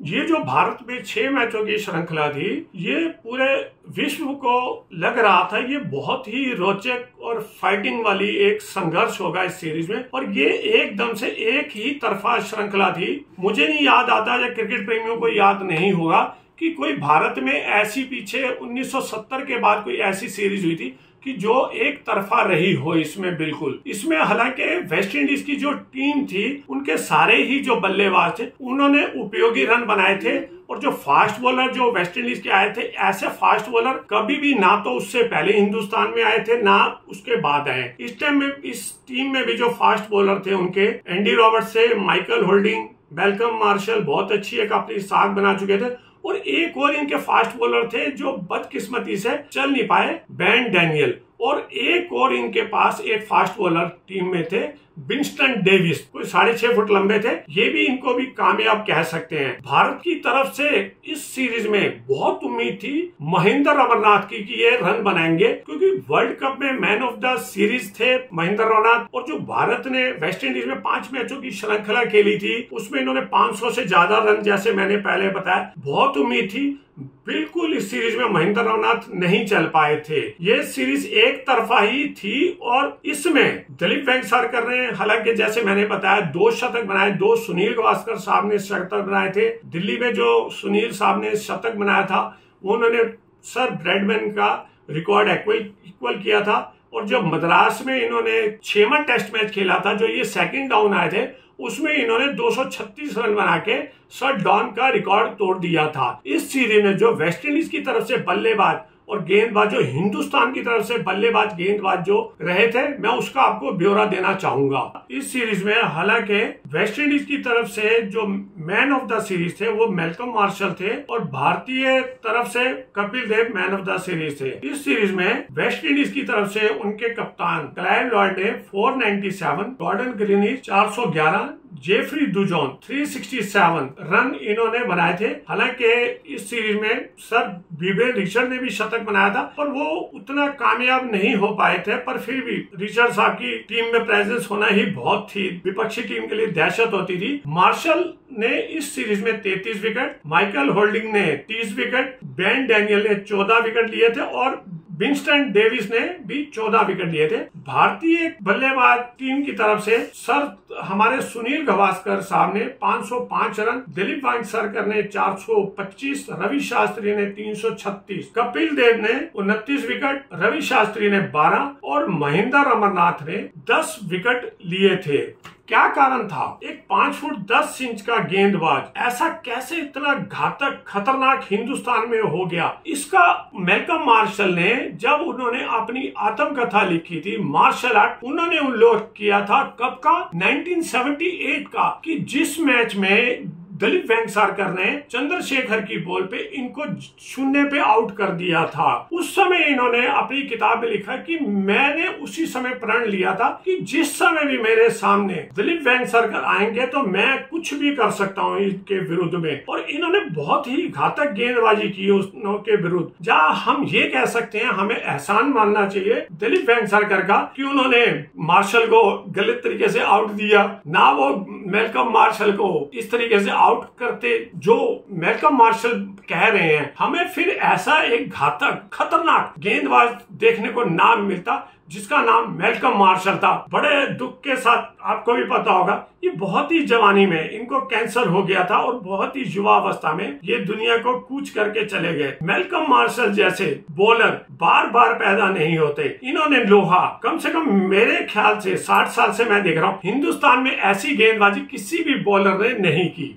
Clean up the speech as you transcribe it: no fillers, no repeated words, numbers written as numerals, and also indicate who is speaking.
Speaker 1: ये जो भारत में 6 मैचों की श्रृंखला थी, ये पूरे विश्व को लग रहा था ये बहुत ही रोचक और फाइटिंग वाली एक संघर्ष होगा इस सीरीज में। और ये एकदम से एक ही तरफा श्रृंखला थी। मुझे नहीं याद आता या क्रिकेट प्रेमियों को याद नहीं होगा कि कोई भारत में ऐसी पीछे 1970 के बाद कोई ऐसी सीरीज हुई थी कि जो एक तरफा रही हो। इसमें इसमें हालांकि वेस्ट इंडीज की जो टीम थी उनके सारे ही जो बल्लेबाज थे उन्होंने उपयोगी रन बनाए थे, और जो फास्ट बॉलर जो वेस्ट इंडीज के आए थे, ऐसे फास्ट बॉलर कभी भी ना तो उससे पहले हिंदुस्तान में आए थे ना उसके बाद आए। इस टाइम में इस टीम में भी जो फास्ट बॉलर थे उनके एंडी रॉबर्ट्स से माइकल होल्डिंग, मैल्कम मार्शल बहुत अच्छी एक अपनी साख बना चुके थे, और एक और इनके फास्ट बॉलर थे जो बदकिस्मती से चल नहीं पाए, बेन डैनियल। और एक और इनके पास एक फास्ट बॉलर टीम में थे, विंस्टन डेविस, कोई 6.5 फुट लंबे थे। ये भी इनको भी कामयाब कह सकते हैं। भारत की तरफ से इस सीरीज में बहुत उम्मीद थी महेंद्र अमरनाथ की कि ये रन बनाएंगे, क्योंकि वर्ल्ड कप में मैन ऑफ द सीरीज थे महेंद्र अमरनाथ। और जो भारत ने वेस्ट इंडीज में 5 मैचों की श्रृंखला खेली थी उसमें इन्होंने 500 से ज्यादा रन, जैसे मैंने पहले बताया, बहुत उम्मीद थी। बिल्कुल इस सीरीज में महेंद्र अमरनाथ नहीं चल पाए थे। ये सीरीज एक तरफा ही थी, और इसमें दिलीप वेंगसरकर ने हालांकि जैसे मैंने बताया 2 शतक बनाए, 2 सुनील गावस्कर साहब ने शतक बनाए थे। दिल्ली में जो सुनील साहब ने शतक बनाया था उन्होंने सर ब्रैडमैन का रिकॉर्ड इक्वल किया था। और जब मद्रास में इन्होंने 6वां टेस्ट मैच खेला था, जो ये सेकंड डाउन आए थे, उसमें इन्होंने 236 रन बना के सर डॉन का रिकॉर्ड तोड़ दिया था। इस सीरीज में जो वेस्ट इंडीज की तरफ से बल्लेबाज और गेंदबाज, जो हिंदुस्तान की तरफ से बल्लेबाज गेंदबाज जो रहे थे, मैं उसका आपको ब्यौरा देना चाहूंगा। इस सीरीज में हालांकि वेस्ट इंडीज की तरफ से जो मैन ऑफ द सीरीज थे वो मैल्कम मार्शल थे, और भारतीय तरफ से Kapil Dev man of the series थे। इस सीरीज में वेस्ट इंडीज की तरफ से उनके कप्तान क्लाइव लॉयड ने 497, गॉर्डन ग्रीनिज 411, जेफरी डुजॉन 367 रन इन्होंने बनाए थे। हालांकि इस सीरीज में सर बीबे रिचर्ड ने भी शतक बनाया था, पर वो उतना कामयाब नहीं हो पाए थे। पर फिर भी रिचर्ड साहब की टीम में प्रेजेंस होना ही बहुत थी, विपक्षी टीम के लिए दहशत होती थी। मार्शल ने इस सीरीज में 33 विकेट, माइकल होल्डिंग ने 30 विकेट, बेन डैनियल ने 14 विकेट लिए थे, और विंस्टन डेविस ने भी 14 विकेट लिए थे। भारतीय बल्लेबाज टीम की तरफ से सर हमारे सुनील गावस्कर साहब ने 505 रन, दिलीप वेंगसरकर ने 425, रवि शास्त्री ने 336, कपिल देव ने 29 विकेट, रवि शास्त्री ने 12 और महेंद्र अमरनाथ ने 10 विकेट लिए थे। क्या कारण था? एक 5 फुट 10 इंच का गेंदबाज ऐसा कैसे इतना घातक खतरनाक हिंदुस्तान में हो गया? इसका मैल्कम मार्शल ने जब उन्होंने अपनी आत्मकथा लिखी थी मार्शल आर्ट, उन्होंने उल्लेख किया था कब का? 1978 का, कि जिस मैच में दिलीप वेंगसरकर ने चंद्रशेखर की बॉल पे इनको 0 पे आउट कर दिया था। उस समय इन्होंने अपनी किताब में लिखा कि मैंने उसी समय प्रण लिया था कि जिस समय भी मेरे सामने दिलीप वेंगसरकर आएंगे तो मैं कुछ भी कर सकता हूँ इनके विरुद्ध में। और इन्होंने बहुत ही घातक गेंदबाजी की उनके विरुद्ध। जहाँ हम ये कह सकते हैं हमें एहसान मानना चाहिए दिलीप वेंगसरकर का कि उन्होंने मार्शल को गलत तरीके से आउट दिया, ना वो मैल्कम मार्शल को इस तरीके से आउट करते जो मैल्कम मार्शल कह रहे हैं। हमें फिर ऐसा एक घातक खतरनाक गेंदबाज देखने को ना मिलता जिसका नाम मैल्कम मार्शल था। बड़े दुख के साथ आपको भी पता होगा ये बहुत ही जवानी में इनको कैंसर हो गया था, और बहुत ही युवा अवस्था में ये दुनिया को कूच करके चले गए। मैल्कम मार्शल जैसे बॉलर बार बार पैदा नहीं होते। इन्होंने लोहा, कम से कम मेरे ख्याल से 60 साल से मैं देख रहा हूँ हिंदुस्तान में ऐसी गेंदबाजी किसी भी बॉलर ने नहीं की।